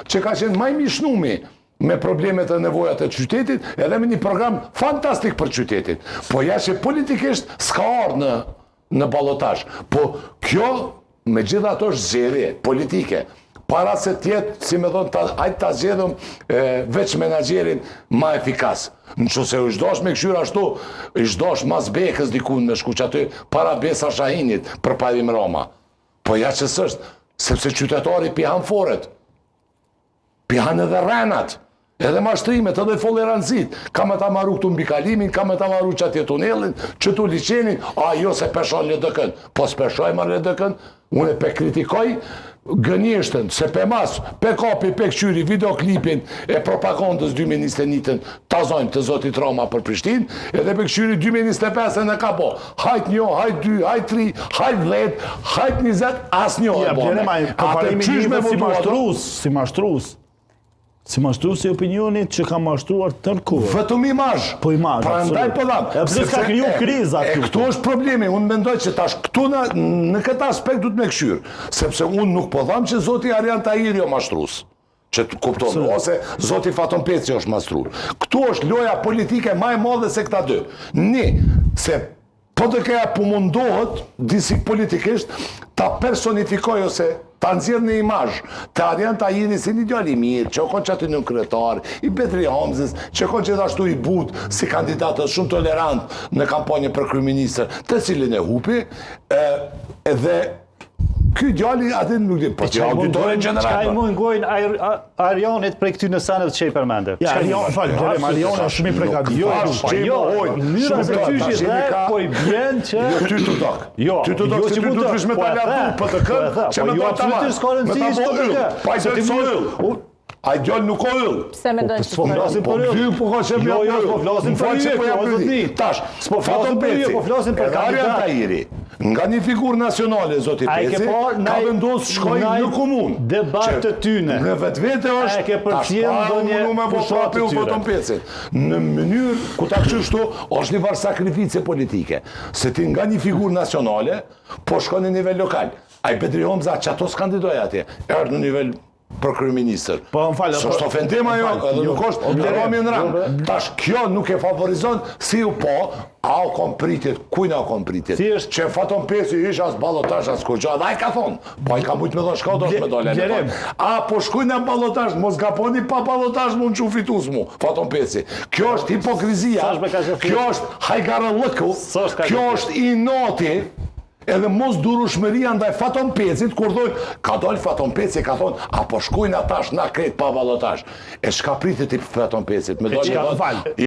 që ka qenë maj mishnumi me problemet e nevojat e qytetit, edhe me një program fantastik për qytetit. Po ja që politikisht s'ka ardhë në balotash. Po kjo, me gjitha ato është zgjedhje politike. Para se tjetë, si me thonë, hajtë ta zgjedhëm veç menagjerin ma efikas. Në që se u ishdosh me këshyra ashtu, ishdosh mas bekës dikun me shku që aty para Besa Shahinit për Pajdim Roma. Po ja që sështë, sepse qytetari pihan foret, pihan edhe renat, edhe mashtrimet, edhe folerancit, ka me ta maru këtu mbi kalimin, ka me ta maru që atje tunelin, që tu liqenin, a jo se peshon LDK-n. Po s'peshoj ma LDK-n, unë e pe kritikoj gënjeshtën, se pe mas, pe kapi, pe këqyri videoklipin e propagandës 2021-ën, ta zojnë të zotit Roma për Prishtin, edhe pe këqyri 2025-ën e ka bo. Hajt 1, hajt 2, hajt 3, hajt 10, hajt 20, as një e bone. Atë qysh me votu Si mashtrues i opinionit që ka mashtruar tërë kohë. Vetëm imazh. Po imazh. Prandaj po dam. Pse ka kriju kriza këtu? Këtu është problemi. Unë mendoj që tash këtu në këtë aspekt duhet me këshyr, sepse unë nuk po dam që zoti Arjan Tahiri jo mashtrues. Që të kupton, ose zoti Faton Peci është mashtruar. Këtu është loja politike më e madhe se këta dy. Se po të keja po mundohet disi politikisht ta personifikoj ose ta nxjerr në imazh të Arjan Tahiri si një djalë i mirë, që kon çati në kryetar, i Betri Hamzës, që kon gjithashtu i but si kandidat shumë tolerant në kampanjën për kryeministër, të cilin e hupi, edhe ky djali atë nuk di, po që auditorin gjeneral. Çka i mungojnë Arjanit prej këtyre seneve që i përmendë? Ja, Arjani është shumë i pregatit. Mënyra se qysh i dhe, po i bjen që... Ty të dok. Ty të dok se ty du të vish me ta lartu për të kënë, që me ta ta marë. Me ta bo yll. Pa i të so yll. A i djallë nuk o yll. Pse me dojnë që Po ty po ka që me yll. Po flasin për yll. Tash, Faton Peci, edhe Arjan Tahiri, nga një figurë nacionale, zoti Peci, ka vendosë shkoj në komunë. Debat të tyne. Në vetë vete është, tash pa unë me votrapi u Faton Peci. Në mënyrë, ku ta kështu, është një varë sakrifice politike. Se ti nga një figurë nacionale, po shkoj në nivel lokal. A i Betri Hamza që ato s'kandidoj atje, erdë në nivel për kryeministër. Po, më falë. Së është ofendim ajo, edhe nuk është të rami në rang. Tash, kjo nuk e favorizon si u po, a o kom pritit, kujna o kom pritit. Që Faton Peci ish as balotash, as kur gja, dhe a i ka thonë. Po, a i ka mujtë me do shka, do shme dole. A, po shkujna balotash, mos gaponi pa balotash mu në që fitus mu, Faton Peci. Kjo është hipokrizia, kjo është hajgarëllëku, kjo është inoti, edhe mos durushmëria ndaj Faton Pecit, kur dojnë, ka dollë Faton Peci, ka thonë, apo shkujnë atash na kretë pa balotash. E shka pritit i Faton Pecit? Me dollë